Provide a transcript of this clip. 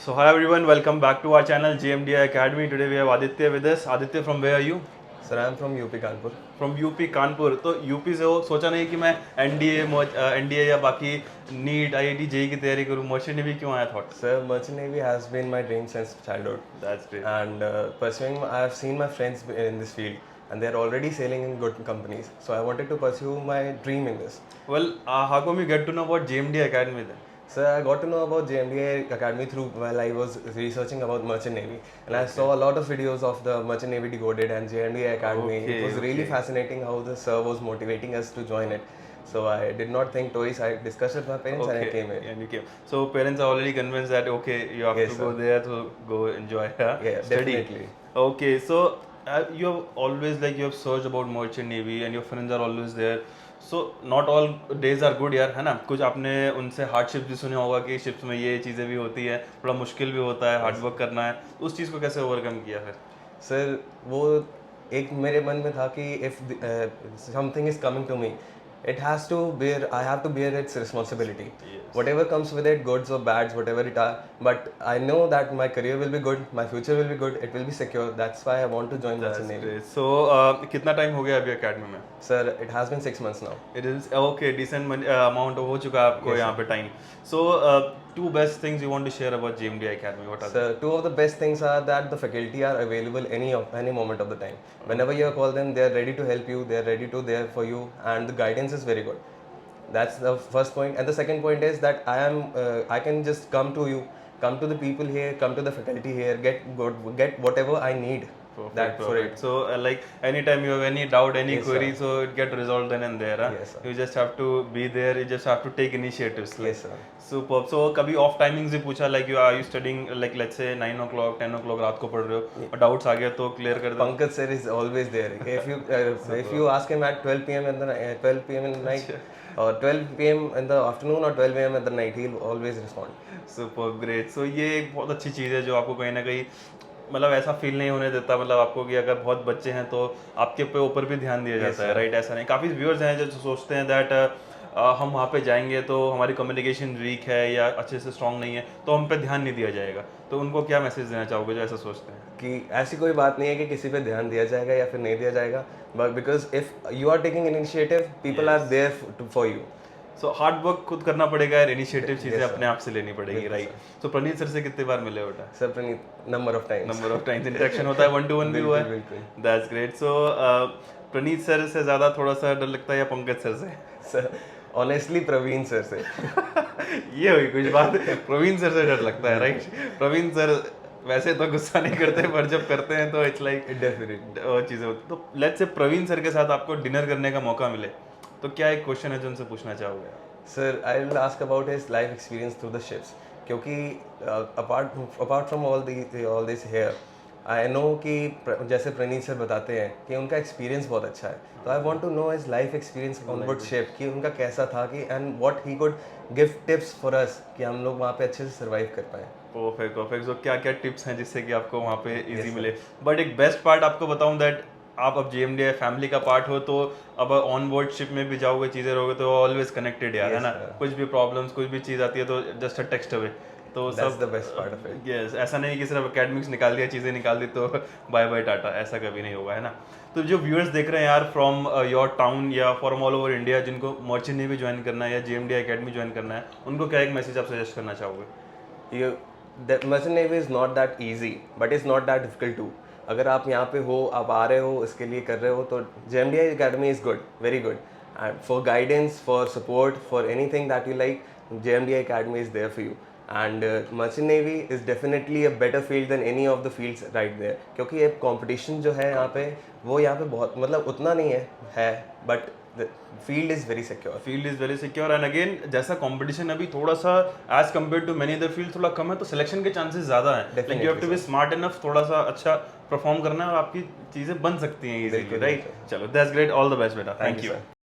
So hi everyone, welcome back to our channel JMDI Academy. Today we have Aditya with us. Aditya, from where are you? Sir, I'm from UP Kanpur. From UP Kanpur. तो UP से हो, सोचा नहीं कि मैं NDA या बाकी NEET IIT JEE की तैयारी करूँ. मर्चेंट नेवी क्यों आया thought? Sir, Merchant Navy has been my dream since childhood. That's great. And I have seen my friends in this field, and they're already sailing in good companies. So I wanted to pursue my dream in this. Well, how come you get to know about JMDI Academy then? Sir, I got to know about JMDA Academy through while I was researching about Merchant Navy, and I saw a lot of videos of the Merchant Navy Decoded and JMDA Academy. It was really fascinating how the sir was motivating us to join it. So I did not think twice. I discussed with my parents and I came here. And you came. So parents are already convinced that okay, you have Yes, to go sir. there to go enjoy, Yeah, study. definitely. Okay, so you have always you have searched about merchant navy and your friends are always there. So not all days are good यार, है ना. कुछ आपने उनसे hardship भी सुने होगा कि शिप्स में ये चीज़ें भी होती है, थोड़ा मुश्किल भी होता है, हार्ड वर्क करना है. उस चीज़ को कैसे ओवरकम किया फिर? सर वो एक मेरे मन में था कि if something is coming to me it has to bear I have to bear its responsibility. Yes. Whatever comes with it, goods or bads, whatever it are, but I know that my career will be good, my future will be good, it will be secure. That's why I want to join Merchant Navy. So कितना time हो गया अभी academy में? Sir, it has been 6 months now. It is okay, decent amount हो चुका है आपको यहाँ पे time. So two best things you want to share about JMDI Academy, what are Sir, two of the best things are that the faculty are available any moment of the time. Whenever you call them, they are ready to help you, they are ready to there for you, and the guidance is very good. That's the first point. And the second point is that I can just come to you, come to the people here, come to the faculty here, get whatever I need. Perfect. So like anytime you have any doubt, any Yes, query, sir. so it get resolved then and there. Yes, sir. You just have to be there. You just have to take initiatives. Yes, sir. Superb. So कभी off timings भी पूछा like you are you studying like let's say 9 o'clock 10 o'clock रात को पढ़ रहे हो और doubts आ गया तो clear कर दो. Pankaj sir is always there. If you ask him at 12 p.m. in the 12 p.m. in the night or 12 p.m. in the afternoon or 12 a.m. at the night, he'll always respond. Superb, great. So ये एक बहुत अच्छी चीज़ है जो आपको कहीं ना कहीं मतलब ऐसा फील नहीं होने देता मतलब आपको कि अगर बहुत बच्चे हैं तो आपके पे ऊपर भी ध्यान दिया जाता है, राइट? ऐसा नहीं. काफ़ी व्यूअर्स हैं जो सोचते हैं दैट हम वहाँ पे जाएंगे तो हमारी कम्युनिकेशन वीक है या अच्छे से स्ट्रांग नहीं है तो हम पे ध्यान नहीं दिया जाएगा. तो उनको क्या मैसेज देना चाहोगे जो ऐसा सोचते हैं? कि ऐसी कोई बात नहीं है कि किसी पे ध्यान दिया जाएगा या फिर नहीं दिया जाएगा, but because if you are taking initiative, people are there for you. So hard work खुद करना पड़ेगा यार, इनिशिएटिव चीज़ें अपने आप से लेनी पड़ेगी, राइट? सो प्रणीत सर से कितने बार मिले बेटा? Sir Praneet, number of times interaction होता है, 1-to-1 भी हुआ है. That's great. So Praneet sir से ज़्यादा थोड़ा सा डर लगता है या पंकज सर से? सर ऑनेस्टली प्रवीण सर से. ये हुई कुछ बात. प्रवीण सर से डर लगता है, राइट? प्रवीण सर वैसे तो गुस्सा नहीं करते पर जब करते हैं तो इट्स लाइक डेफिनेटली वो चीज़ें होती. तो लेट्स से प्रवीण सर के साथ आपको डिनर करने का मौका मिले तो क्या एक क्वेश्चन है जो उनसे पूछना चाहोगे? Sir I will ask about his life experience through the ships, क्योंकि apart from all this here I know कि जैसे प्रणीत सर बताते हैं कि उनका एक्सपीरियंस बहुत अच्छा है, तो I want to know his life experience on board ship कि उनका कैसा था कि and what he could give tips for us कि हम लोग वहाँ पे अच्छे से सर्वाइव कर पाएँ. परफेक्ट. सो क्या क्या टिप्स हैं जिससे कि आपको वहाँ पे इजी मिले? बट एक बेस्ट पार्ट आपको बताऊँ दैट आप अब JMDI फैमिली का पार्ट हो तो अब ऑन बोर्ड शिप में भी जाओगे, चीज़ें रहोगे तो ऑलवेज कनेक्टेड यार, है ना? कुछ भी प्रॉब्लम्स कुछ भी चीज़ आती है तो जस्ट अ टेक्स्ट अवे. तो That's the best part of it. Yes, ऐसा नहीं कि सिर्फ एकेडमिक्स निकाल दिया, चीज़ें निकाल दी तो बाय बाय टाटा, ऐसा कभी नहीं होगा, है ना? तो जो व्यूअर्स देख रहे हैं यार फ्रॉम योर टाउन या फ्रॉम ऑल ओवर इंडिया जिनको मर्चेंट नेवी ज्वाइन करना है या JMDI अकेडमी ज्वाइन करना है, उनको क्या एक मैसेज आप सजेस्ट करना चाहोगे? Merchant Navy is not that easy, but it's not that difficult too. अगर आप यहाँ पे हो, आप आ रहे हो, इसके लिए कर रहे हो तो JMDI Academy is good, very good. And for guidance, for support, for anything that you like, JMDI Academy is there for you. And Merchant Navy is definitely a better field than any of the fields right there. क्योंकि ये competition जो है यहाँ पे वो यहाँ पे बहुत मतलब उतना नहीं है but the field is very secure. And again जैसा कंपटीशन अभी थोड़ा सा as compare to many other field थोड़ा कम है तो सिलेक्शन के चांसेस ज़्यादा हैं. Like you have to be smart enough, थोड़ा सा अच्छा परफॉर्म करना है और आपकी चीज़ें बन सकती हैं इजीली, राइट? चलो that's great. All the best बेटा. Thank you.